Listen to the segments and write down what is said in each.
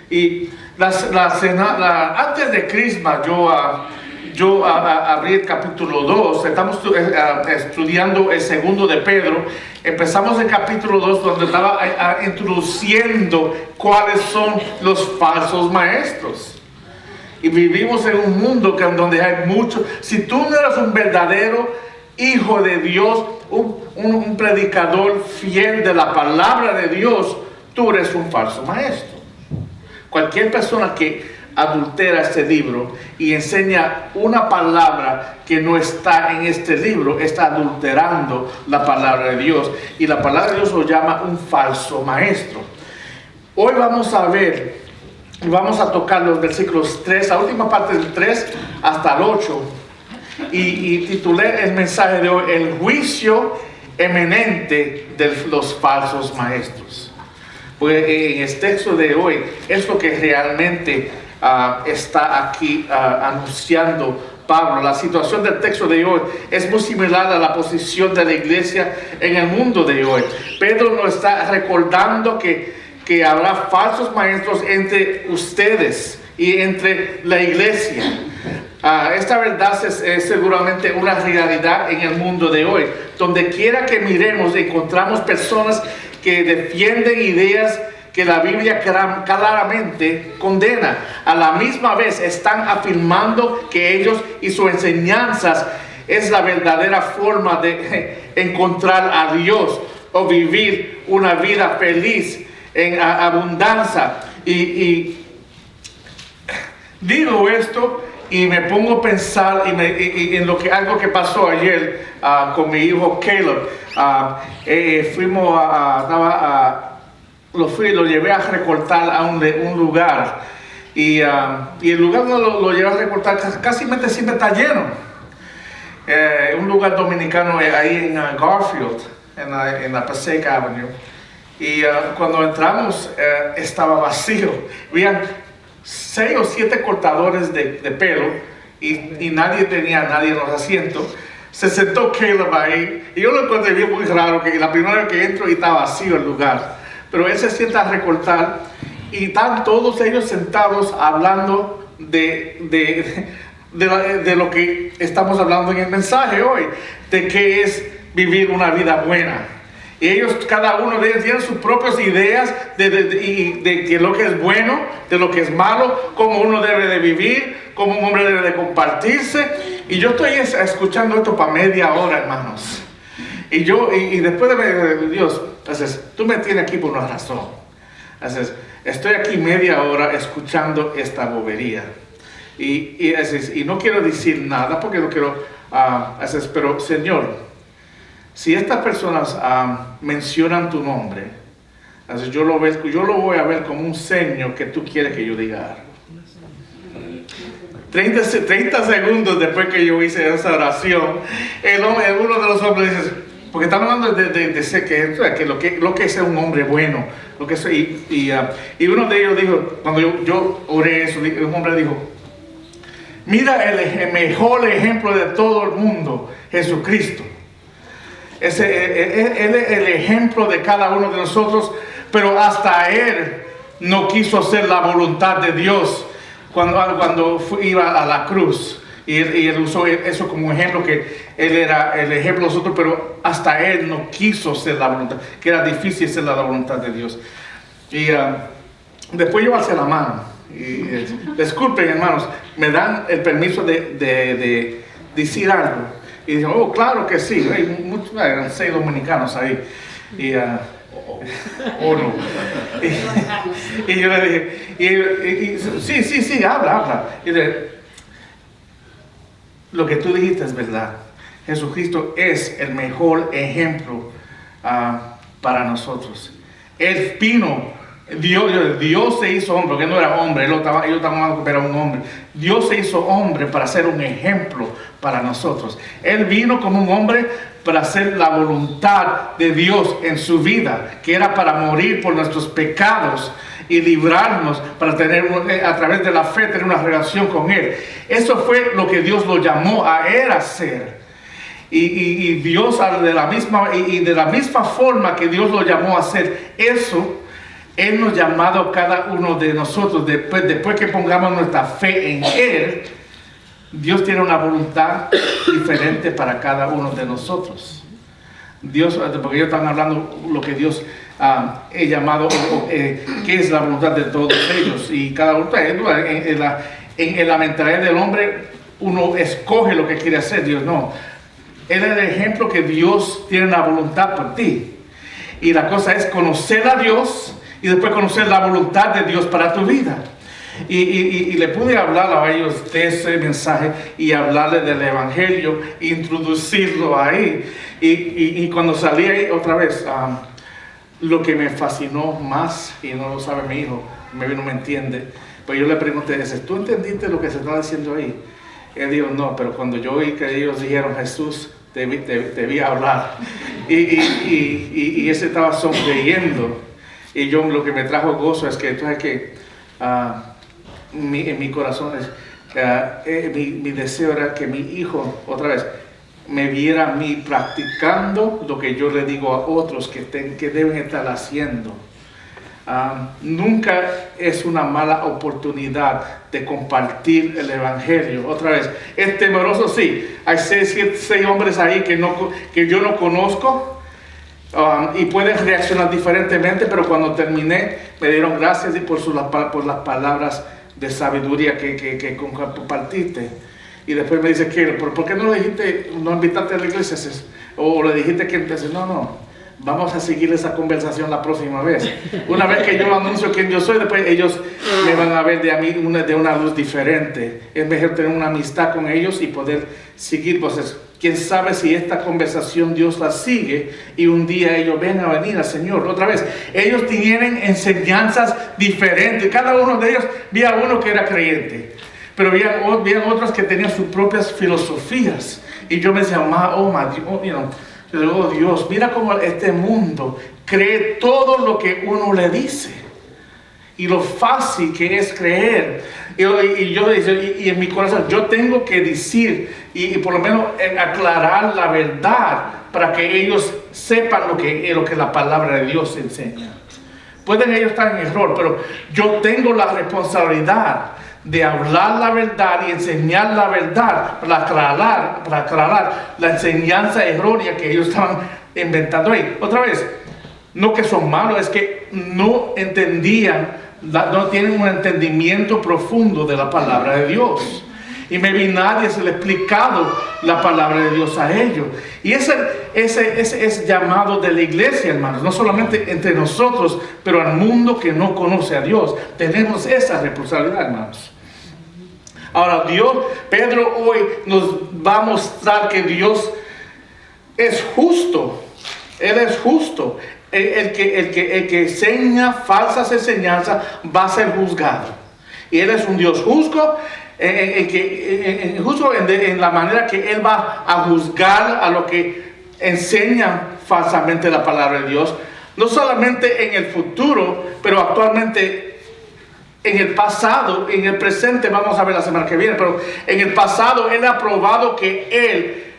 Y antes de Crisma, yo abrí el capítulo 2, estamos estudiando el segundo de Pedro. Empezamos el capítulo 2 donde estaba introduciendo cuáles son los falsos maestros. Y vivimos en un mundo donde hay mucho. Si tú no eres un verdadero hijo de Dios, un predicador fiel de la palabra de Dios, tú eres un falso maestro. Cualquier persona que adultera este libro y enseña una palabra que no está en este libro, está adulterando la palabra de Dios. Y la palabra de Dios lo llama un falso maestro. Hoy vamos a ver, vamos a tocar los versículos 3, la última parte del 3 hasta el 8. Y titulé el mensaje de hoy, el juicio eminente de los falsos maestros. Pues en el texto de hoy es lo que realmente está aquí anunciando Pablo. La situación del texto de hoy es muy similar a la posición de la iglesia en el mundo de hoy. Pedro nos está recordando que habrá falsos maestros entre ustedes y entre la iglesia. Esta verdad es seguramente una realidad en el mundo de hoy. Donde quiera que miremos, encontramos personas que defienden ideas que la Biblia claramente condena. A la misma vez están afirmando que ellos y sus enseñanzas es la verdadera forma de encontrar a Dios o vivir una vida feliz en abundancia. Y digo esto y me pongo a pensar en algo que pasó ayer con mi hijo Caleb. Lo llevé a recortar a un lugar y el lugar no lo llevé a recortar, casi siempre está lleno. Un lugar dominicano ahí en Garfield, en la Passaic Avenue. Y cuando entramos estaba vacío. Habían 6 o 7 cortadores de pelo y nadie en los asientos. Se sentó Caleb ahí y yo lo encontré bien muy raro, que la primera vez que entro y está vacío el lugar. Pero él se sienta a recortar y están todos ellos sentados hablando de lo que estamos hablando en el mensaje hoy, de qué es vivir una vida buena. Y ellos, cada uno de ellos tienen sus propias ideas de lo que es bueno, de lo que es malo, cómo uno debe de vivir, cómo un hombre debe de compartirse. Y yo estoy escuchando esto para media hora, hermanos. Y después de Dios, entonces, tú me tienes aquí por una razón. Entonces, estoy aquí media hora escuchando esta bobería. Y no quiero decir nada porque no quiero, pero Señor, si estas personas mencionan tu nombre, entonces yo lo voy a ver como un seño que tú quieres que yo diga. 30 segundos después que yo hice esa oración, uno de los hombres dice, porque estamos hablando de ser que lo que es ser un hombre bueno, y uno de ellos dijo, cuando yo oré eso, un hombre dijo, mira el mejor ejemplo de todo el mundo, Jesucristo. Él es el ejemplo de cada uno de nosotros, pero hasta él no quiso hacer la voluntad de Dios cuando iba a la cruz. Y él usó eso como ejemplo, que él era el ejemplo de nosotros, pero hasta él no quiso hacer la voluntad, que era difícil hacer la voluntad de Dios. Y después yo alcé la mano. Disculpen, hermanos, me dan el permiso de decir algo. Y dije, oh, claro que sí. Hay 6 dominicanos ahí. No. Y yo le dije, sí, habla. Y le dije, lo que tú dijiste es verdad. Jesucristo es el mejor ejemplo para nosotros. Él vino, Dios se hizo hombre, porque él no era hombre, ellos estaban hablando que era un hombre. Dios se hizo hombre para ser un ejemplo para nosotros. Él vino como un hombre para hacer la voluntad de Dios en su vida, que era para morir por nuestros pecados y librarnos para tener, a través de la fe, tener una relación con Él. Eso fue lo que Dios lo llamó a Él a hacer. Y Dios de la misma forma que Dios lo llamó a hacer eso, Él nos ha llamado a cada uno de nosotros, después que pongamos nuestra fe en Él, Dios tiene una voluntad diferente para cada uno de nosotros. Dios, porque ellos están hablando lo que Dios ha llamado, que es la voluntad de todos ellos. Y cada uno, en la mentalidad del hombre, uno escoge lo que quiere hacer. Dios no. Él es el ejemplo que Dios tiene una voluntad por ti. Y la cosa es conocer a Dios y después conocer la voluntad de Dios para tu vida. Y le pude hablar a ellos de ese mensaje y hablarle del Evangelio, introducirlo ahí. Y cuando salí ahí otra vez, lo que me fascinó más, y no lo sabe mi hijo, no me entiende, pues yo le pregunté, ¿tú entendiste lo que se está diciendo ahí? Él dijo, no, pero cuando yo oí que ellos dijeron, Jesús, te vi hablar. Y ese estaba sonriendo. Y yo, lo que me trajo gozo es que, entonces, que en mi corazón, mi deseo era que mi hijo, otra vez, me viera a mí practicando lo que yo le digo a otros que deben estar haciendo. Nunca es una mala oportunidad de compartir el Evangelio. Otra vez, es temeroso, sí. Hay seis hombres ahí que yo no conozco. Y pueden reaccionar diferentemente, pero cuando terminé me dieron gracias por las palabras de sabiduría que compartiste. Y después me dice, ¿por qué no invitaste a la iglesia? O le dijiste que empecé. No, vamos a seguir esa conversación la próxima vez. Una vez que yo anuncio quién yo soy, después ellos me van a ver de una luz diferente. Es mejor tener una amistad con ellos y poder seguir, pues quién sabe si esta conversación Dios la sigue y un día ellos ven a venir al Señor. Otra vez, ellos tienen enseñanzas diferentes. Cada uno de ellos, había uno que era creyente, pero había otros que tenían sus propias filosofías. Y yo me decía, oh Dios, mira cómo este mundo cree todo lo que uno le dice. Y lo fácil que es creer. Y yo decía, y en mi corazón, yo tengo que decir y por lo menos aclarar la verdad para que ellos sepan lo que la palabra de Dios enseña. Pueden ellos estar en error, pero yo tengo la responsabilidad de hablar la verdad y enseñar la verdad para aclarar la enseñanza errónea que ellos estaban inventando ahí. Otra vez, no que son malos, es que no entendían, no tienen un entendimiento profundo de la palabra de Dios. Y nadie se le ha explicado la palabra de Dios a ellos. Y ese es llamado de la iglesia, hermanos. No solamente entre nosotros, pero al mundo que no conoce a Dios. Tenemos esa responsabilidad, hermanos. Ahora, Pedro hoy nos va a mostrar que Dios es justo. Él es justo. El que enseña falsas enseñanzas va a ser juzgado. Y Él es un Dios justo. Justo en la manera que Él va a juzgar a lo que enseñan falsamente la palabra de Dios, no solamente en el futuro, pero actualmente en el pasado, en el presente. Vamos a ver la semana que viene, pero en el pasado Él ha probado que Él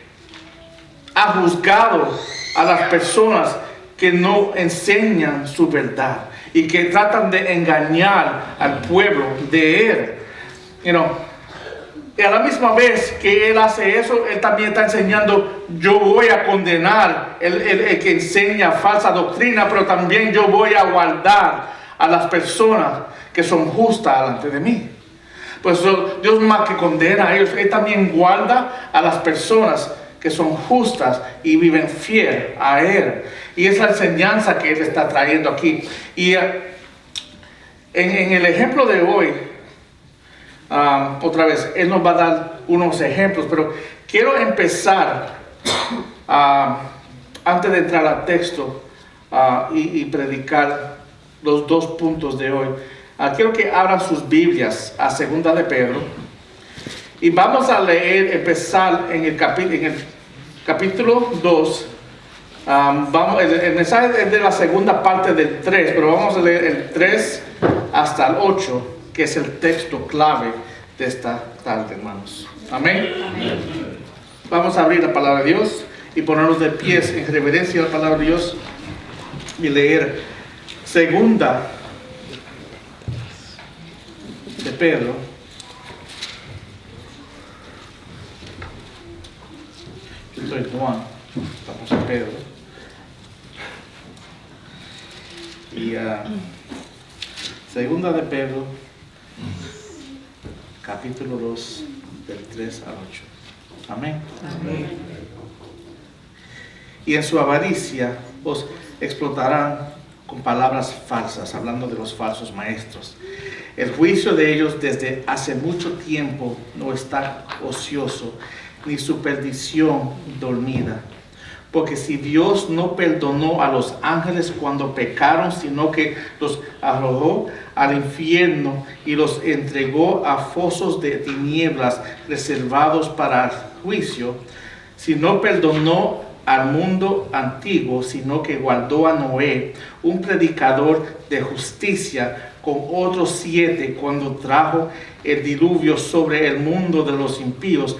ha juzgado a las personas que no enseñan su verdad y que tratan de engañar al pueblo de Él. Y a la misma vez que Él hace eso, Él también está enseñando, yo voy a condenar el que enseña falsa doctrina, pero también yo voy a guardar a las personas que son justas delante de mí. Pues Dios más que condena a ellos, Él también guarda a las personas que son justas y viven fiel a Él. Y es la enseñanza que Él está trayendo aquí. Y en el ejemplo de hoy, otra vez, Él nos va a dar unos ejemplos, pero quiero empezar, antes de entrar al texto y predicar los dos puntos de hoy, quiero que abran sus Biblias a 2 de Pedro, y vamos a leer, empezar en el capítulo 2. El mensaje es de la segunda parte del 3, pero vamos a leer el 3 hasta el 8, que es el texto clave de esta tarde, hermanos. Amén. Amén. Vamos a abrir la palabra de Dios y ponernos de pies en reverencia a la palabra de Dios y leer 2 de Pedro. Yo soy Juan, estamos en Pedro. Y segunda de Pedro, capítulo 2, del 3 al 8. Amén. Amén. Y en su avaricia os explotarán con palabras falsas, hablando de los falsos maestros. El juicio de ellos desde hace mucho tiempo no está ocioso, ni su perdición dormida. Porque si Dios no perdonó a los ángeles cuando pecaron, sino que los arrojó al infierno y los entregó a fosos de tinieblas reservados para el juicio, si no perdonó al mundo antiguo, sino que guardó a Noé, un predicador de justicia, con otros 7 cuando trajo el diluvio sobre el mundo de los impíos,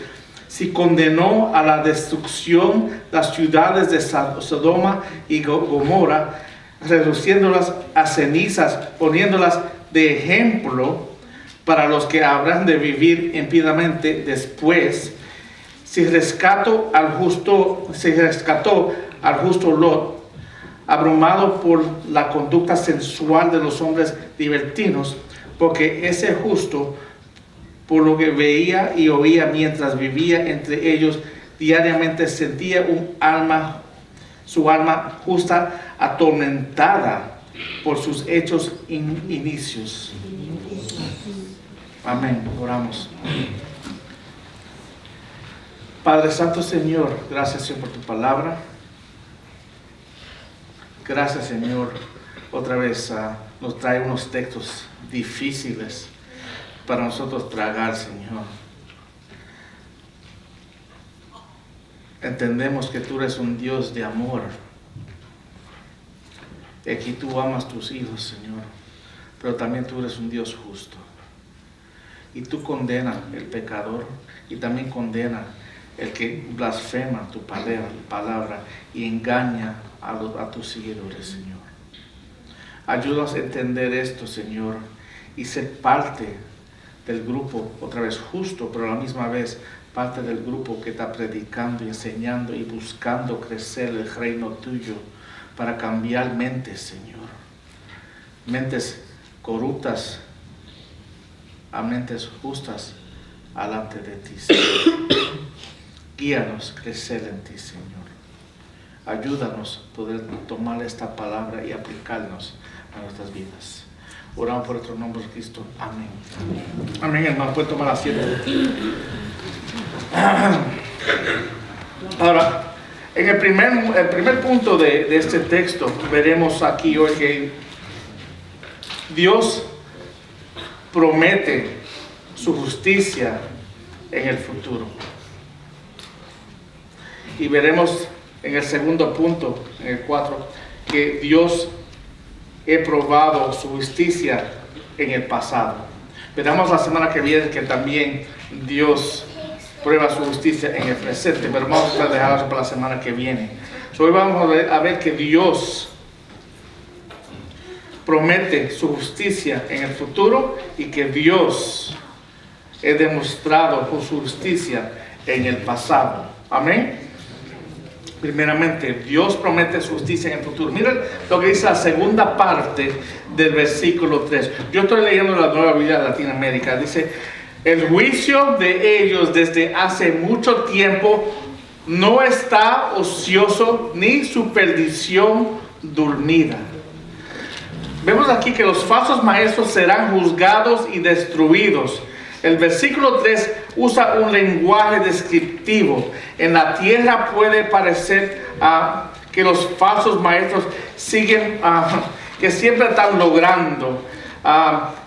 si condenó a la destrucción las ciudades de Sodoma y Gomorra, reduciéndolas a cenizas, poniéndolas de ejemplo para los que habrán de vivir impíamente después, si rescató al justo Lot, abrumado por la conducta sensual de los hombres libertinos, porque ese justo, por lo que veía y oía mientras vivía entre ellos, diariamente sentía su alma justa atormentada por sus hechos inicios. Amén. Oramos. Padre Santo, Señor, gracias, Señor, por tu palabra. Gracias, Señor, otra vez nos trae unos textos difíciles para nosotros tragar, Señor. Entendemos que tú eres un Dios de amor, y que tú amas tus hijos, Señor, pero también tú eres un Dios justo. Y tú condenas el pecador y también condenas el que blasfema tu palabra y engaña a tus seguidores, Señor. Ayúdanos a entender esto, Señor, y ser parte del grupo, otra vez justo, pero a la misma vez parte del grupo que está predicando y enseñando y buscando crecer el reino tuyo para cambiar mentes, Señor. Mentes corruptas a mentes justas delante de ti, Señor. Guíanos a crecer en ti, Señor. Ayúdanos a poder tomar esta palabra y aplicarnos a nuestras vidas. Oramos por otro nombre de Cristo. Amén. Amén, hermano. Pueden tomar asiento. Ahora, en el primer punto de este texto, veremos aquí hoy que Dios promete su justicia en el futuro. Y veremos en el segundo punto, en el 4, que Dios ha probado su justicia en el pasado. Veremos la semana que viene que también Dios prueba su justicia en el presente, pero vamos a dejar eso para la semana que viene. Hoy vamos a ver que Dios promete su justicia en el futuro y que Dios ha demostrado su justicia en el pasado. Amén. Primeramente, Dios promete su justicia en el futuro. Miren lo que dice la segunda parte del versículo 3. Yo estoy leyendo la Nueva Biblia de Latinoamérica. Dice: el juicio de ellos desde hace mucho tiempo no está ocioso, ni su perdición dormida. Vemos aquí que los falsos maestros serán juzgados y destruidos. El versículo 3 usa un lenguaje descriptivo. En la tierra puede parecer que los falsos maestros siguen, que siempre están logrando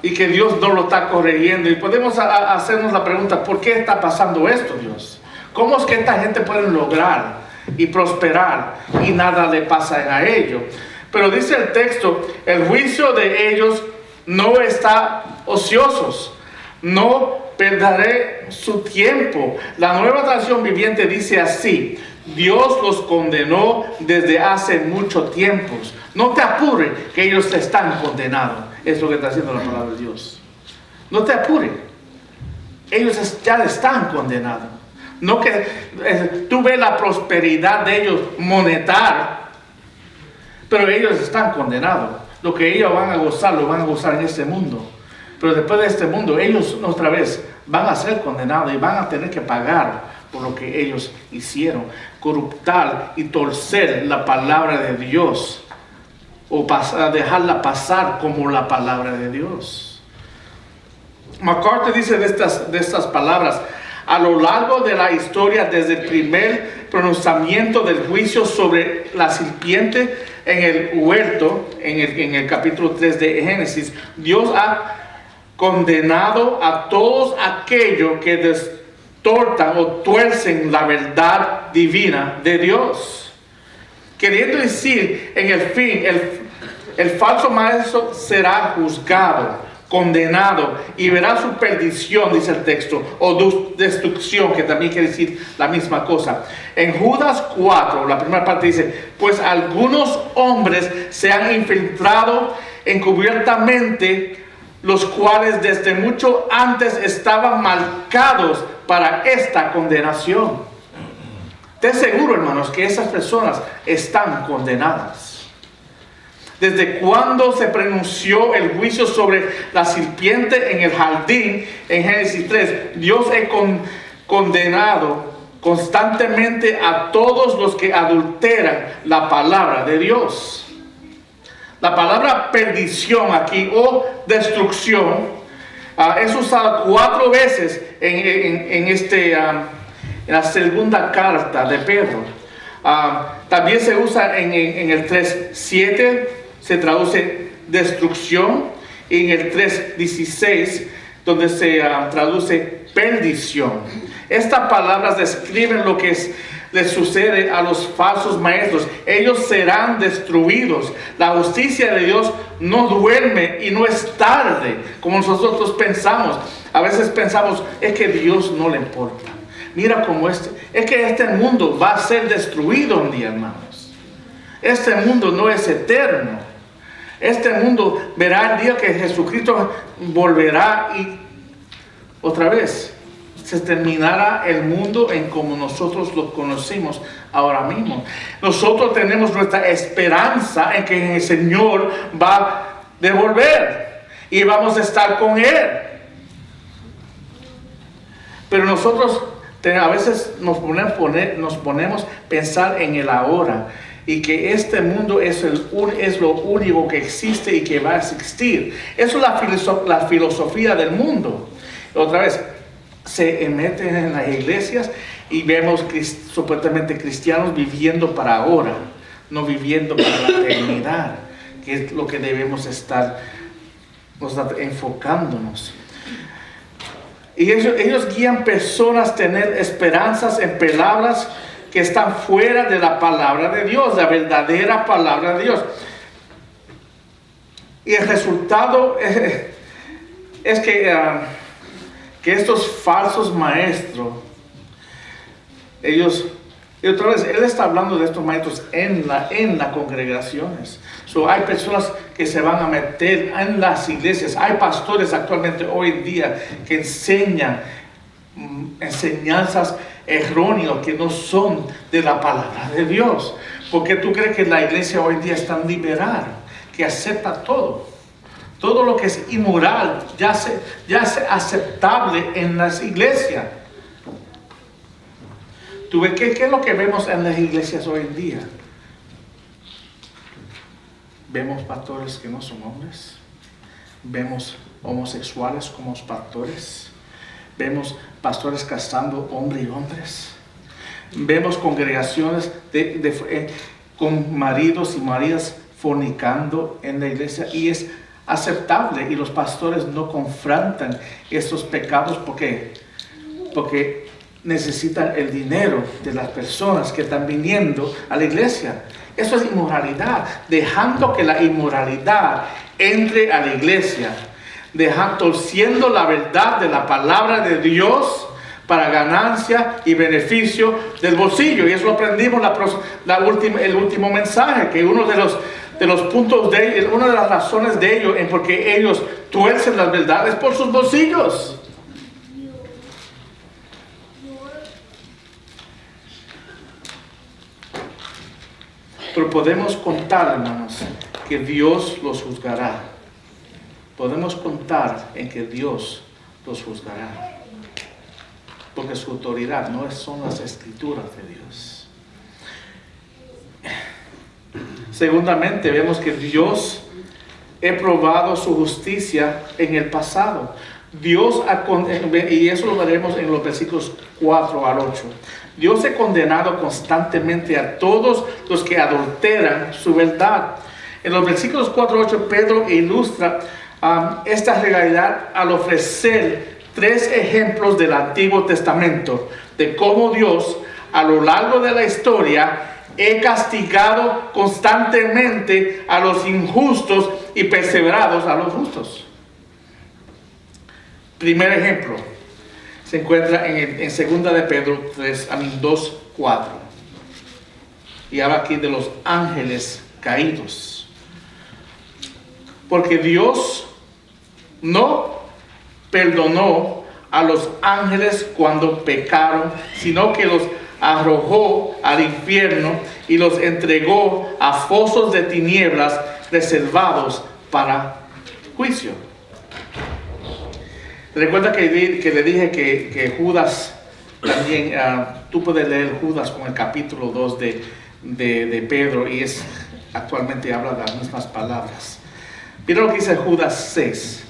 y que Dios no lo está corrigiendo. Y podemos hacernos la pregunta: ¿por qué está pasando esto, Dios? ¿Cómo es que esta gente puede lograr y prosperar y nada le pasa a ellos? Pero dice el texto: el juicio de ellos no está ociosos. No perderé su tiempo. La Nueva Traducción Viviente dice así: Dios los condenó desde hace mucho tiempo. No te apures que ellos están condenados. Es lo que está haciendo la palabra de Dios. No te apures. Ellos ya están condenados. No que tú ves la prosperidad de ellos monetaria, pero ellos están condenados. Lo que ellos van a gozar, lo van a gozar en este mundo. Pero después de este mundo, ellos otra vez van a ser condenados y van a tener que pagar por lo que ellos hicieron. Corruptar y torcer la palabra de Dios. O dejarla pasar como la palabra de Dios. MacArthur dice de estas palabras: a lo largo de la historia, desde el primer pronunciamiento del juicio sobre la serpiente en el huerto, en el capítulo 3 de Génesis, Dios ha condenado a todos aquellos que distortan o tuercen la verdad divina de Dios. Queriendo decir, en el fin, el falso maestro será juzgado, condenado y verá su perdición, dice el texto, o destrucción, que también quiere decir la misma cosa. En Judas 4, la primera parte dice: pues algunos hombres se han infiltrado encubiertamente, los cuales desde mucho antes estaban marcados para esta condenación. Te seguro, hermanos, que esas personas están condenadas. Desde cuando se pronunció el juicio sobre la serpiente en el jardín, en Génesis 3, Dios ha condenado constantemente a todos los que adulteran la palabra de Dios. La palabra perdición aquí, o destrucción, es usada 4 veces en la segunda carta de Pedro. También se usa en el 3:7, se traduce destrucción, y en el 3:16, donde se traduce perdición. Estas palabras describen lo que les sucede a los falsos maestros. Ellos serán destruidos. La justicia de Dios no duerme y no es tarde, como nosotros pensamos. A veces pensamos, es que Dios no le importa. Mira cómo es que este mundo va a ser destruido un día, hermanos. Este mundo no es eterno. Este mundo verá el día que Jesucristo volverá y otra vez se terminará el mundo en como nosotros lo conocimos ahora mismo. Nosotros tenemos nuestra esperanza en que el Señor va a devolver y vamos a estar con Él. Pero nosotros a veces nos ponemos a pensar en el ahora, y que este mundo es lo único que existe y que va a existir. Eso es la filosofía del mundo. Otra vez, se meten en las iglesias y vemos supuestamente cristianos viviendo para ahora, no viviendo para la eternidad, que es lo que debemos estar enfocándonos. Y ellos guían personas a tener esperanzas en palabras que están fuera de la palabra de Dios, la verdadera palabra de Dios. Y el resultado es que estos falsos maestros, y otra vez, él está hablando de estos maestros en las congregaciones. Hay personas que se van a meter en las iglesias. Hay pastores actualmente hoy en día que enseñan enseñanzas erróneas que no son de la palabra de Dios. Porque tú crees que la iglesia hoy en día es tan liberal, que acepta todo. Todo lo que es inmoral ya es aceptable en las iglesias. ¿Tú ves qué es lo que vemos en las iglesias hoy en día? Vemos pastores que no son hombres. Vemos homosexuales como pastores. Vemos pastores casando hombres y hombres. Vemos congregaciones con maridos y maridas fornicando en la iglesia, y es aceptable, y los pastores no confrontan estos pecados porque necesitan el dinero de las personas que están viniendo a la iglesia. Eso es inmoralidad, dejando que la inmoralidad entre a la iglesia, torciendo la verdad de la palabra de Dios para ganancia y beneficio del bolsillo. Y eso lo aprendimos el último mensaje, que uno de de los puntos de una de las razones de ello en porque ellos tuercen las verdades por sus bolsillos. Pero podemos contar, hermanos, que Dios los juzgará. Podemos contar en que Dios los juzgará. Porque su autoridad no son las escrituras de Dios. Segundamente, vemos que Dios ha probado su justicia en el pasado. Dios y eso lo veremos en los versículos 4 al 8. Dios ha condenado constantemente a todos los que adulteran su verdad. En los versículos 4 al 8, Pedro ilustra esta realidad al ofrecer 3 ejemplos del Antiguo Testamento de cómo Dios a lo largo de la historia ha castigado constantemente a los injustos y perseverados a los justos. Primer ejemplo se encuentra en 2 de Pedro 2:4 y habla aquí de los ángeles caídos, porque Dios no perdonó a los ángeles cuando pecaron, sino que los arrojó al infierno y los entregó a fosos de tinieblas reservados para juicio. Recuerda que le dije que Judas también, tú puedes leer Judas con el capítulo 2 de Pedro y actualmente habla de las mismas palabras. Mira lo que dice Judas 6.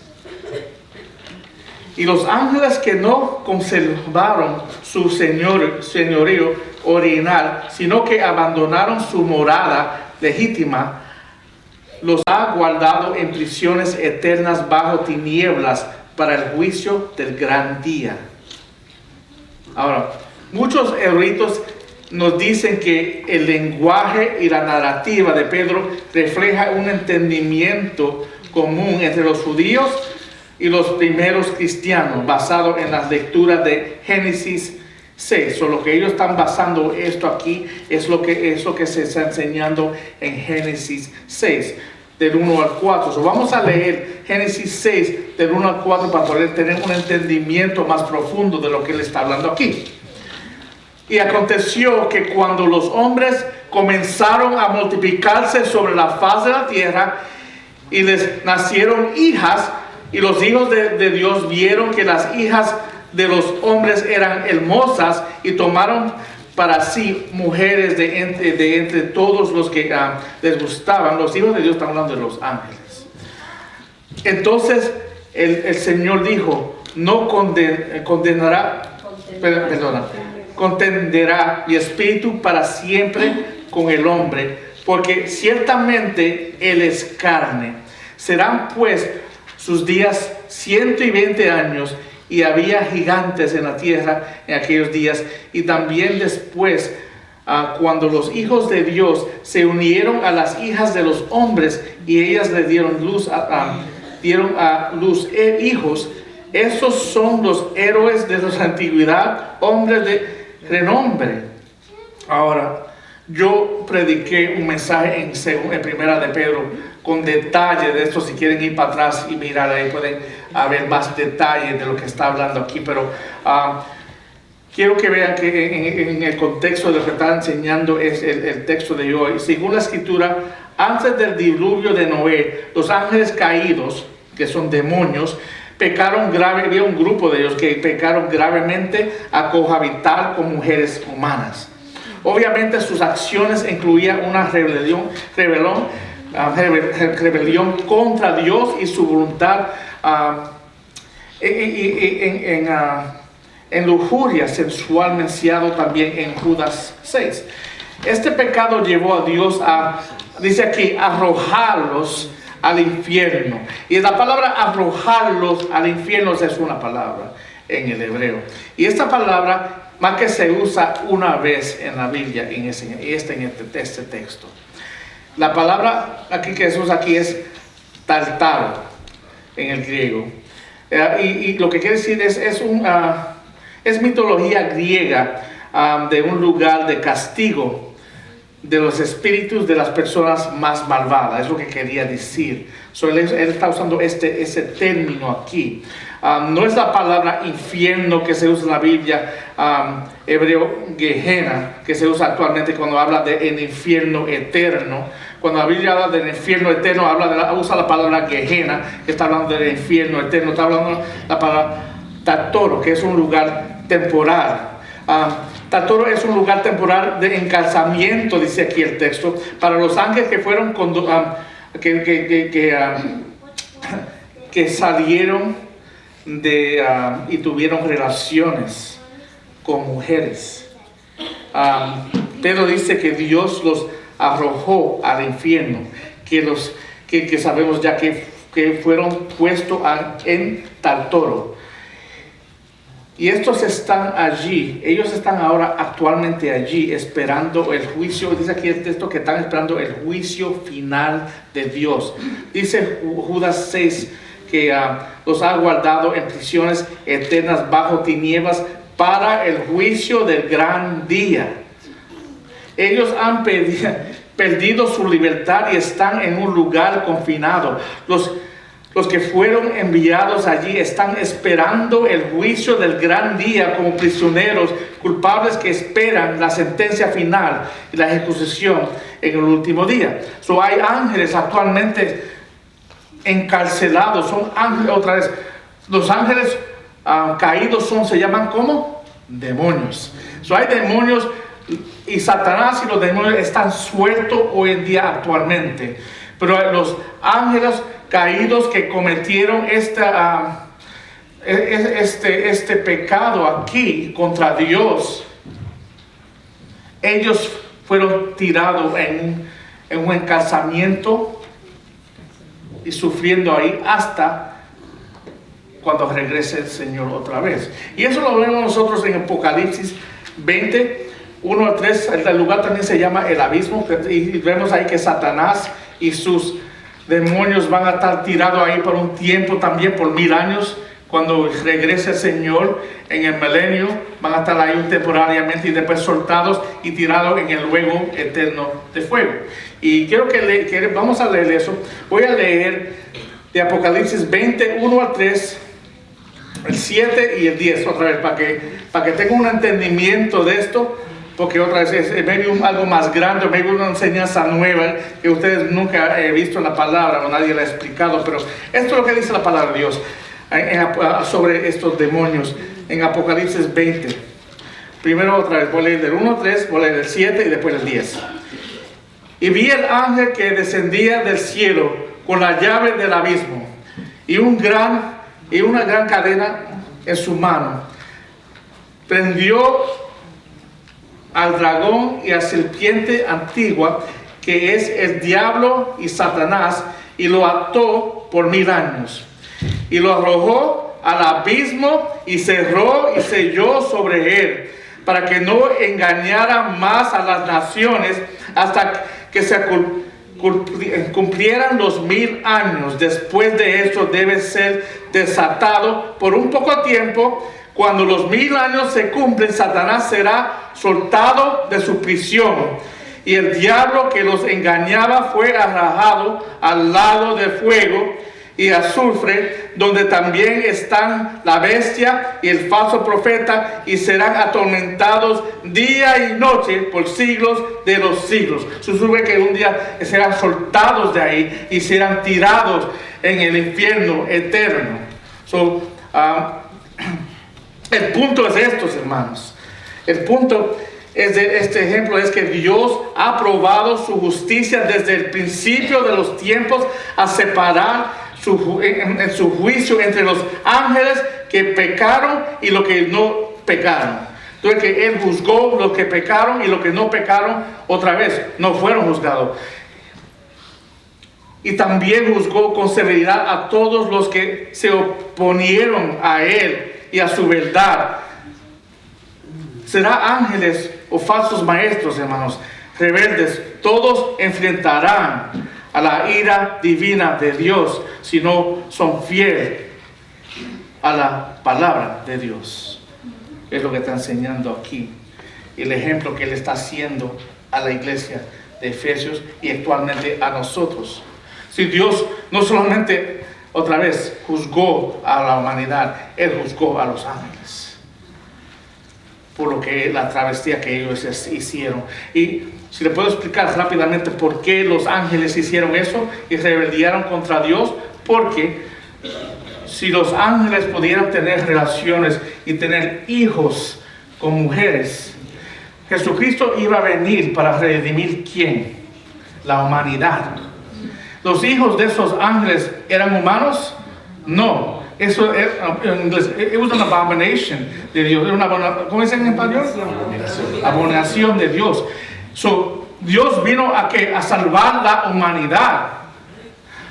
Y los ángeles que no conservaron su señorío original, sino que abandonaron su morada legítima, los ha guardado en prisiones eternas bajo tinieblas para el juicio del gran día. Ahora, muchos eruditos nos dicen que el lenguaje y la narrativa de Pedro refleja un entendimiento común entre los judíos y los primeros cristianos, basado en las lecturas de Génesis 6. So, lo que ellos están basando esto aquí es lo que se está enseñando en Génesis 6, del 1 al 4. So, vamos a leer Génesis 6, del 1 al 4, para poder tener un entendimiento más profundo de lo que él está hablando aquí. Y aconteció que cuando los hombres comenzaron a multiplicarse sobre la faz de la tierra, y les nacieron hijas, y los hijos de Dios vieron que las hijas de los hombres eran hermosas, y tomaron para sí mujeres de entre todos los que les gustaban. Los hijos de Dios, están hablando de los ángeles. Entonces el Señor dijo: no contenderá mi espíritu para siempre con el hombre, porque ciertamente él es carne. Serán pues sus días 120 años, y había gigantes en la tierra en aquellos días. Y también después, cuando los hijos de Dios se unieron a las hijas de los hombres, y ellas le dieron a luz hijos, esos son los héroes de la antigüedad, hombres de renombre. Ahora, yo prediqué un mensaje en Primera de Pedro con detalle de esto. Si quieren ir para atrás y mirar ahí, pueden ver más detalles de lo que está hablando aquí. Pero quiero que vean que en el contexto de lo que está enseñando es el texto de hoy. Según la escritura, antes del diluvio de Noé, los ángeles caídos, que son demonios, pecaron grave. Había un grupo de ellos que pecaron gravemente a cohabitar con mujeres humanas. Obviamente sus acciones incluían una rebelión contra Dios y su voluntad, en lujuria sensual, mencionado también en Judas 6. Este pecado llevó a Dios dice aquí, arrojarlos al infierno. Y la palabra arrojarlos al infierno es una palabra en el hebreo. Y esta palabra más que se usa una vez en la Biblia, en este texto. La palabra aquí que se usa aquí es tartaro en el griego. Y lo que quiere decir es mitología griega, de un lugar de castigo de los espíritus de las personas más malvadas. Es lo que quería decir. Él está usando ese término aquí. No es la palabra infierno que se usa en la Biblia, hebreo Gehenna, que se usa actualmente cuando habla del infierno eterno. Cuando la Biblia habla del infierno eterno, usa la palabra Gehenna, que está hablando del infierno eterno. Está hablando la palabra Tartoro, que es un lugar temporal. Tartoro es un lugar temporal de encarcelamiento, dice aquí el texto, para los ángeles que fueron que salieron y tuvieron relaciones con mujeres. Pedro dice que Dios los arrojó al infierno, que sabemos ya que fueron puestos en Tartoro. Y estos están allí, ellos están ahora actualmente allí esperando el juicio. Dice aquí el texto que están esperando el juicio final de Dios. Dice Judas 6 que los ha guardado en prisiones eternas bajo tinieblas para el juicio del gran día. Ellos han perdido su libertad y están en un lugar confinado. Los que fueron enviados allí están esperando el juicio del gran día como prisioneros culpables que esperan la sentencia final y la ejecución en el último día. Hay ángeles actualmente encarcelados. Son ángeles, otra vez, los ángeles caídos se llaman ¿cómo? Demonios. Hay demonios y Satanás y los demonios están sueltos hoy en día actualmente. Pero los ángeles caídos que cometieron este pecado aquí contra Dios, ellos fueron tirados en un encarcelamiento y sufriendo ahí hasta cuando regrese el Señor otra vez. Y eso lo vemos nosotros en Apocalipsis 20, 1 a 3. El lugar también se llama el abismo, y vemos ahí que Satanás y sus demonios van a estar tirados ahí por un tiempo también, por 1000 años. Cuando regrese el Señor en el milenio, van a estar ahí temporariamente y después soltados y tirados en el fuego eterno de fuego. Y quiero vamos a leer eso. Voy a leer de Apocalipsis 20, 1 al 3, el 7 y el 10 otra vez, para que tengan un entendimiento de esto. Porque otra vez es algo más grande, una enseñanza nueva que ustedes nunca han visto en la palabra o nadie la ha explicado. Pero esto es lo que dice la palabra de Dios sobre estos demonios en Apocalipsis 20. Primero otra vez, voy a leer del 1 al 3, voy a leer del 7 y después del 10. Y vi el ángel que descendía del cielo con la llave del abismo y una gran cadena en su mano. Prendió al dragón y a la serpiente antigua, que es el diablo y Satanás, y lo ató por 1000 años. Y lo arrojó al abismo y cerró y selló sobre él, para que no engañara más a las naciones hasta que se cumplieran los 1000 años. Después de esto debe ser desatado por un poco tiempo. Cuando los 1000 años se cumplen, Satanás será soltado de su prisión, y el diablo que los engañaba fue arrojado al lago de fuego y azufre, donde también están la bestia y el falso profeta, y serán atormentados día y noche por siglos de los siglos. Sucede que un día serán soltados de ahí y serán tirados en el infierno eterno. El punto es estos, hermanos. El punto de este ejemplo es que Dios ha probado su justicia desde el principio de los tiempos a separar en su juicio entre los ángeles que pecaron y los que no pecaron. Entonces que Él juzgó los que pecaron y los que no pecaron, otra vez no fueron juzgados. Y también juzgó con severidad a todos los que se oponieron a Él y a su verdad. Será ángeles o falsos maestros, hermanos, rebeldes, todos enfrentarán a la ira divina de Dios si no son fieles a la palabra de Dios. Es lo que está enseñando aquí. El ejemplo que Él está haciendo a la iglesia de Efesios y actualmente a nosotros. Si Dios no solamente otra vez juzgó a la humanidad, Él juzgó a los ángeles por lo que la travestía que ellos hicieron. Y si le puedo explicar rápidamente por qué los ángeles hicieron eso y rebelaron contra Dios, porque si los ángeles pudieran tener relaciones y tener hijos con mujeres, Jesucristo iba a venir para redimir ¿quién? La humanidad. ¿Los hijos de esos ángeles eran humanos? No. Eso en inglés, it was an abomination de Dios. Era una ¿cómo dicen en español? Abominación de Dios. So, Dios vino a salvar la humanidad.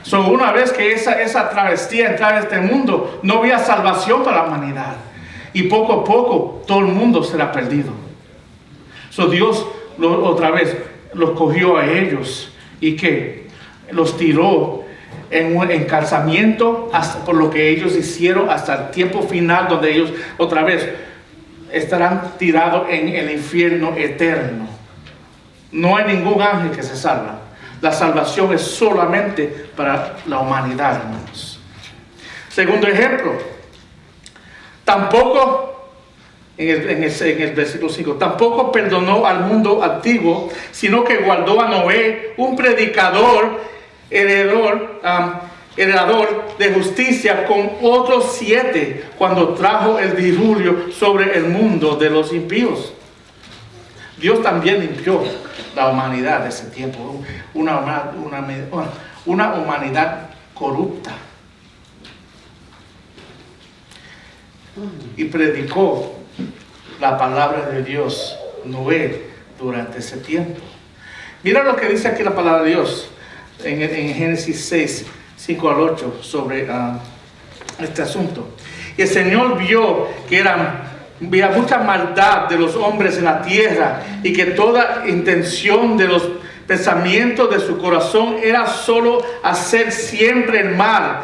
So, una vez que esa travestía entraba en este mundo, no había salvación para la humanidad. Y poco a poco todo el mundo será perdido. So, Dios otra vez los cogió a ellos y que los tiró en un encalzamiento por lo que ellos hicieron hasta el tiempo final, donde ellos otra vez estarán tirados en el infierno eterno. No hay ningún ángel que se salva. La salvación es solamente para la humanidad, hermanos. Segundo ejemplo, tampoco, en el versículo 5, tampoco perdonó al mundo antiguo, sino que guardó a Noé, un predicador, heredador de justicia, con otros 7, cuando trajo el diluvio sobre el mundo de los impíos. Dios también limpió la humanidad de ese tiempo, una humanidad corrupta, y predicó la palabra de Dios Noé durante ese tiempo. Mira lo que dice aquí la palabra de Dios en Génesis 6, 5 al 8 sobre este asunto. Y el Señor vio que había mucha maldad de los hombres en la tierra, y que toda intención de los pensamientos de su corazón era solo hacer siempre el mal.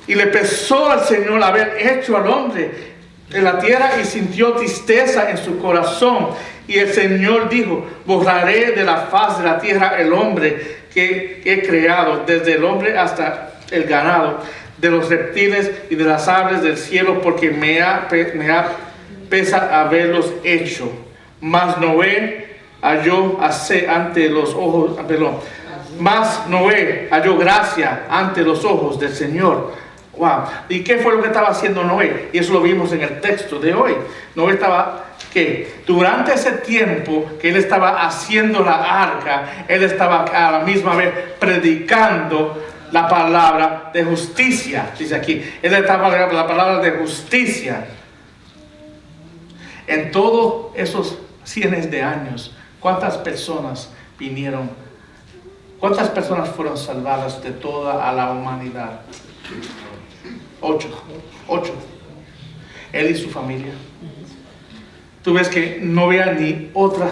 Y le pesó al Señor haber hecho al hombre en la tierra, y sintió tristeza en su corazón. Y el Señor dijo: borraré de la faz de la tierra el hombre que he creado, desde el hombre hasta el ganado, de los reptiles y de las aves del cielo, porque me pesa haberlos hecho. Mas Noé halló Noé halló gracia ante los ojos del Señor. Wow. ¿Y qué fue lo que estaba haciendo Noé? Y eso lo vimos en el texto de hoy. Noé estaba que durante ese tiempo que él estaba haciendo la arca, él estaba a la misma vez predicando la palabra de justicia. Dice aquí, él estaba hablando la palabra de justicia. En todos esos cientos de años, ¿cuántas personas vinieron? ¿Cuántas personas fueron salvadas de toda la humanidad? 8. Él y su familia. Tú ves que no había ni otra,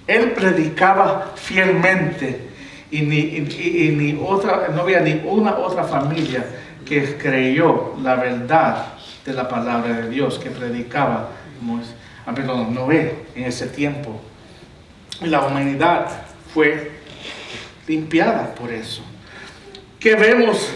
él predicaba fielmente, y no había ni una otra familia que creyó la verdad de la palabra de Dios que predicaba Noé en ese tiempo. Y la humanidad fue limpiada por eso. ¿Qué vemos?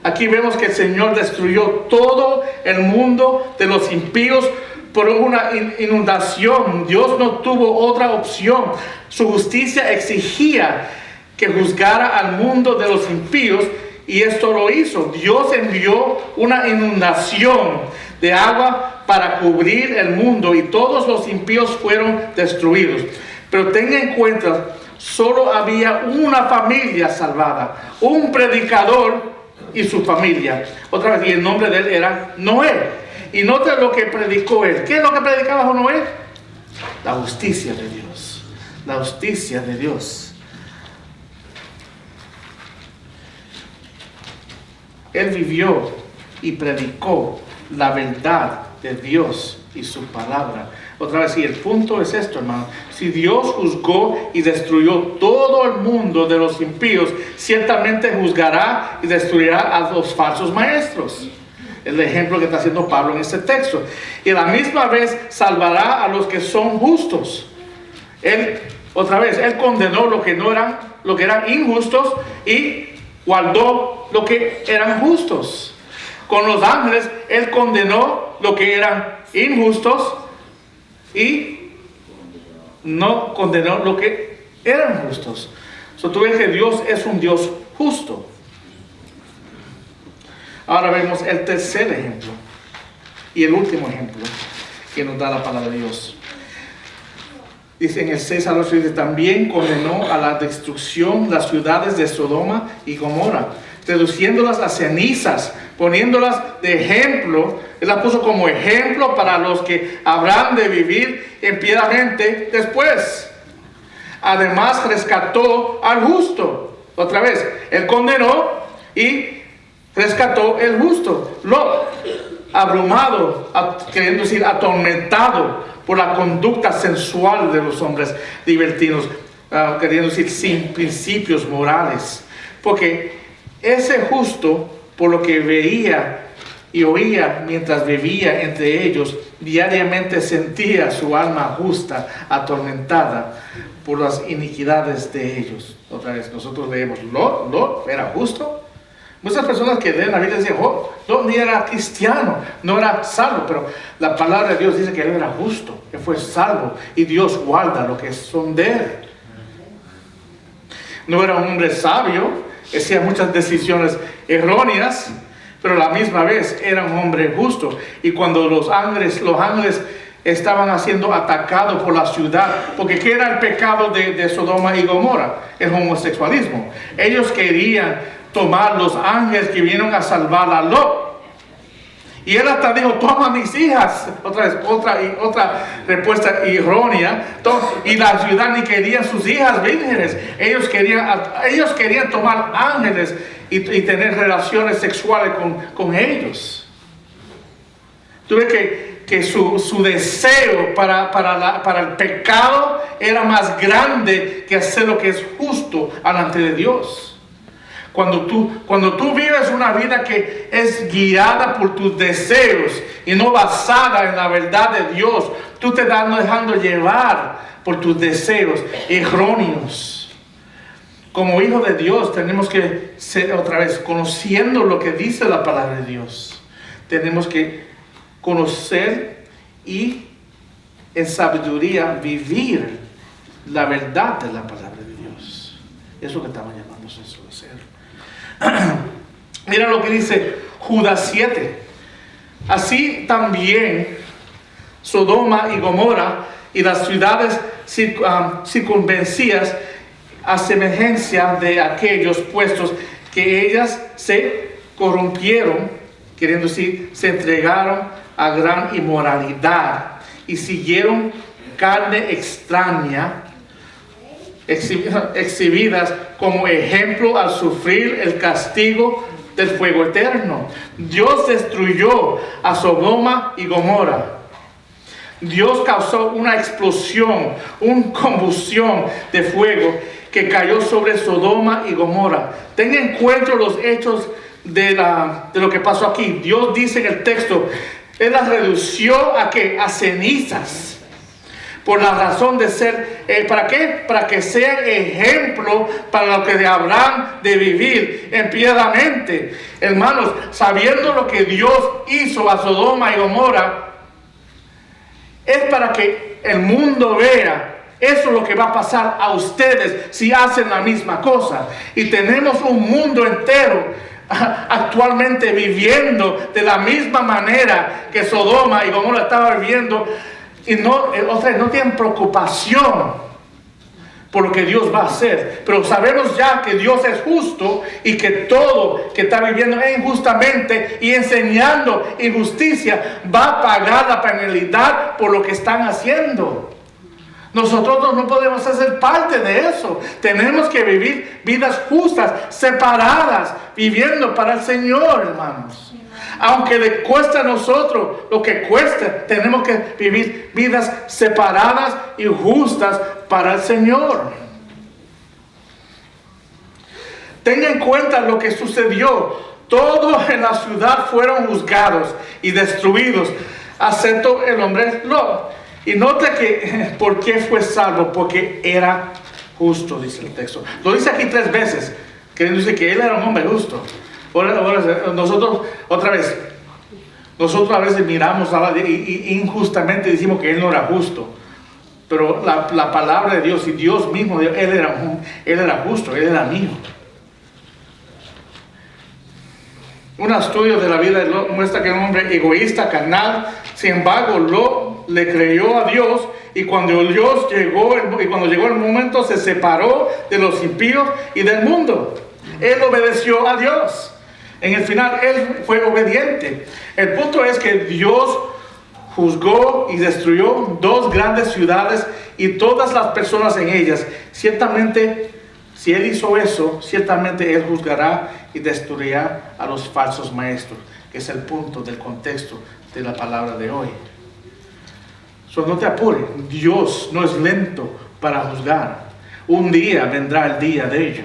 Aquí vemos que el Señor destruyó todo el mundo de los impíos por una inundación. Dios no tuvo otra opción. Su justicia exigía que juzgara al mundo de los impíos, y esto lo hizo. Dios envió una inundación de agua para cubrir el mundo, y todos los impíos fueron destruidos. Pero tenga en cuenta, solo había una familia salvada, un predicador y su familia. Otra vez, y el nombre de él era Noé. Y nota lo que predicó él. ¿Qué es lo que predicaba Noé? La justicia de Dios. La justicia de Dios. Él vivió y predicó la verdad de Dios y su palabra. Otra vez, y el punto es esto, hermano. Si Dios juzgó y destruyó todo el mundo de los impíos, ciertamente juzgará y destruirá a los falsos maestros. El ejemplo que está haciendo Pablo en este texto. Y a la misma vez salvará a los que son justos. Él, otra vez, él condenó lo que eran injustos y guardó lo que eran justos. Con los ángeles, él condenó lo que eran injustos y no condenó lo que eran justos. Tú ves que Dios es un Dios justo. Ahora vemos el tercer ejemplo y el último ejemplo que nos da la palabra de Dios. Dice en el 6 al 8, dice, también condenó a la destrucción las ciudades de Sodoma y Gomorra, reduciéndolas a cenizas, poniéndolas de ejemplo. Él las puso como ejemplo para los que habrán de vivir impiedamente después. Además rescató al justo. Otra vez, él condenó y rescató el justo. Lot, abrumado, queriendo decir atormentado por la conducta sensual de los hombres libertinos, queriendo decir sin principios morales. Porque ese justo, por lo que veía y oía mientras vivía entre ellos, diariamente sentía su alma justa atormentada por las iniquidades de ellos. Otra vez nosotros leemos, Lot era justo. Muchas personas que leen la Biblia dicen, Lot ni era cristiano, no era salvo, pero la palabra de Dios dice que él era justo, que fue salvo, y Dios guarda lo que son de él. No era un hombre sabio, hacía muchas decisiones erróneas, pero a la misma vez era un hombre justo. Y cuando los ángeles estaban siendo atacados por la ciudad, porque ¿qué era el pecado de Sodoma y Gomorra? El homosexualismo. Ellos querían tomar los ángeles que vinieron a salvar a Lot. Y él hasta dijo, toma mis hijas. Otra vez, otra respuesta errónea. Y la ciudad ni quería sus hijas vírgenes. Ellos querían tomar ángeles y tener relaciones sexuales con ellos. Tú ves que su deseo para el pecado era más grande que hacer lo que es justo delante de Dios. Cuando tú vives una vida que es guiada por tus deseos y no basada en la verdad de Dios, tú te estás dejando llevar por tus deseos erróneos. Como hijos de Dios tenemos que ser, otra vez, conociendo lo que dice la palabra de Dios. Tenemos que conocer y en sabiduría vivir la verdad de la palabra de Dios. Eso es lo que estamos llamando a hacer. Mira lo que dice Judas 7. Así también Sodoma y Gomorra y las ciudades circunvencinas, a semejanza de aquellos puestos que ellas se corrompieron, queriendo decir, se entregaron a gran inmoralidad y siguieron carne extraña, exhibidas como ejemplo al sufrir el castigo del fuego eterno. Dios destruyó a Sodoma y Gomorra. Dios causó una explosión, una combustión de fuego que cayó sobre Sodoma y Gomorra. Ten en cuenta los hechos de lo que pasó aquí. Dios dice en el texto, Él las redució ¿a qué? A cenizas. Por la razón de ser, ¿para qué? Para que sean ejemplo para lo que habrán de vivir impiedamente. Hermanos, sabiendo lo que Dios hizo a Sodoma y Gomorra, es para que el mundo vea. Eso es lo que va a pasar a ustedes si hacen la misma cosa. Y tenemos un mundo entero actualmente viviendo de la misma manera que Sodoma y Gomorra estaban viviendo. Y no tienen preocupación por lo que Dios va a hacer. Pero sabemos ya que Dios es justo y que todo que está viviendo injustamente y enseñando injusticia va a pagar la penalidad por lo que están haciendo. Nosotros no podemos hacer parte de eso. Tenemos que vivir vidas justas, separadas, viviendo para el Señor, hermanos. Aunque le cuesta a nosotros lo que cuesta, tenemos que vivir vidas separadas y justas para el Señor. Tenga en cuenta lo que sucedió. Todos en la ciudad fueron juzgados y destruidos, excepto el hombre Lot. Y nota que, ¿por qué fue salvo? Porque era justo, dice el texto. Lo dice aquí 3 veces, que dice que él era un hombre justo. Ahora, nosotros, otra vez, nosotros a veces miramos y injustamente decimos que él no era justo. Pero la palabra de Dios y Dios mismo, él era justo, él era mío. Un estudio de la vida muestra que un hombre egoísta, carnal, sin embargo, le creyó a Dios, y cuando llegó el momento, se separó de los impíos y del mundo. Él obedeció a Dios. En el final, él fue obediente. El punto es que Dios juzgó y destruyó 2 grandes ciudades y todas las personas en ellas. Ciertamente, si él hizo eso, ciertamente él juzgará y destruirá a los falsos maestros, que es el punto del contexto de la palabra de hoy. No te apures, Dios no es lento para juzgar. Un día vendrá el día de ello.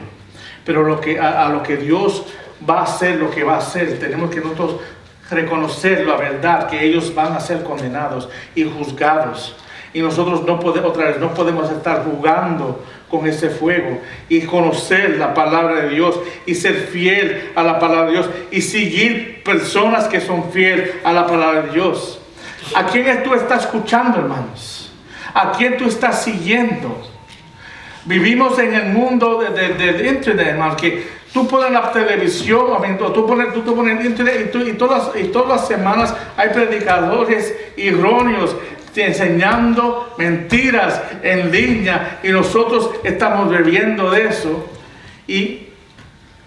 Pero a lo que Dios va a hacer, lo que va a hacer, tenemos que nosotros reconocer la verdad, que ellos van a ser condenados y juzgados. Y nosotros no podemos estar jugando con ese fuego, y conocer la palabra de Dios y ser fiel a la palabra de Dios y seguir personas que son fieles a la palabra de Dios. ¿A quién tú estás escuchando, hermanos? ¿A quién tú estás siguiendo? Vivimos en el mundo del internet, hermanos, que tú pones la televisión, tú pones el internet, y todas las semanas hay predicadores erróneos enseñando mentiras en línea, y nosotros estamos bebiendo de eso y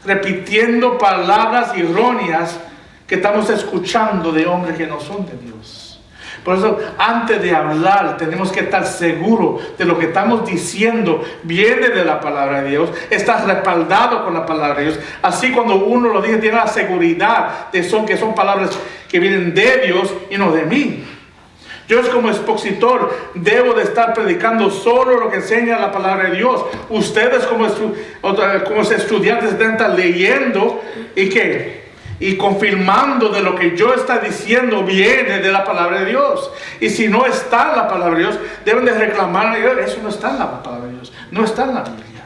repitiendo palabras erróneas que estamos escuchando de hombres que no son de Dios. Por eso, antes de hablar, tenemos que estar seguros de lo que estamos diciendo viene de la palabra de Dios, está respaldado con la palabra de Dios. Así, cuando uno lo dice, tiene la seguridad de que son palabras que vienen de Dios y no de mí. Yo, como expositor, debo de estar predicando solo lo que enseña la palabra de Dios. Ustedes como estudiantes deben estar leyendo y confirmando de lo que yo estoy diciendo viene de la palabra de Dios. Y si no está en la palabra de Dios, deben de reclamar, eso no está en la palabra de Dios, no está en la Biblia.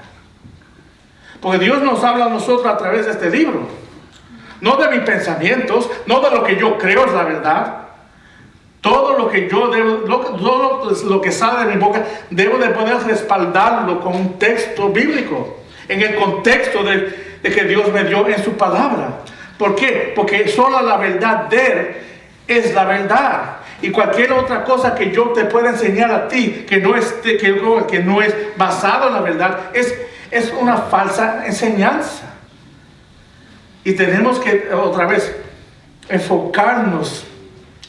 Porque Dios nos habla a nosotros a través de este libro. No de mis pensamientos, no de lo que yo creo es la verdad. Todo lo que yo todo lo que sale de mi boca, debo de poder respaldarlo con un texto bíblico, en el contexto de que Dios me dio en su palabra. ¿Por qué? Porque solo la verdad de Él es la verdad. Y cualquier otra cosa que yo te pueda enseñar a ti, que no es basado en la verdad, es una falsa enseñanza. Y tenemos que, otra vez, enfocarnos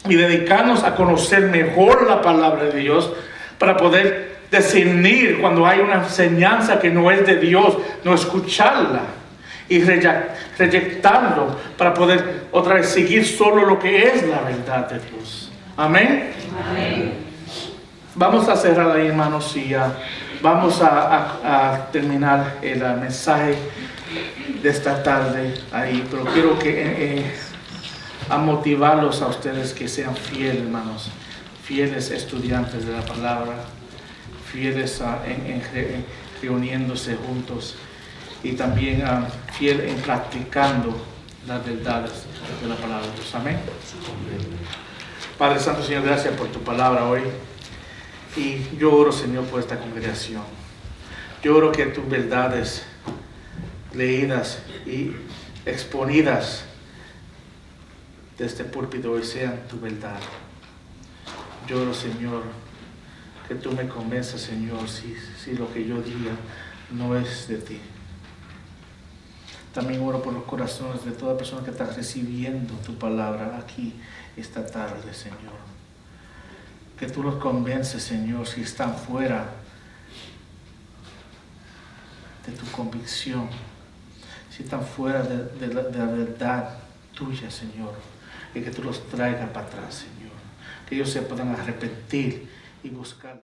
y dedicarnos a conocer mejor la palabra de Dios, para poder discernir cuando hay una enseñanza que no es de Dios, no escucharla y rejectarlo, para poder otra vez seguir solo lo que es la verdad de Dios. Amén. Amén. Vamos a cerrar ahí, hermanos, y vamos a terminar el mensaje de esta tarde ahí, pero quiero a motivarlos a ustedes que sean fieles, hermanos, fieles estudiantes de la palabra, fieles en reuniéndose juntos, y también fiel en practicando las verdades de la palabra de Dios. Amén. Padre Santo, Señor, gracias por tu palabra hoy, y yo oro, Señor, por esta congregación. Yo oro que tus verdades leídas y exponidas de este púlpito hoy sean tu verdad. Yo oro, Señor, que tú me convenzas, Señor, si lo que yo diga no es de ti. También oro por los corazones de toda persona que está recibiendo tu palabra aquí esta tarde, Señor. Que tú los convences, Señor, si están fuera de tu convicción, si están fuera de la verdad tuya, Señor, y que tú los traigas para atrás, Señor. Que ellos se puedan arrepentir y buscar.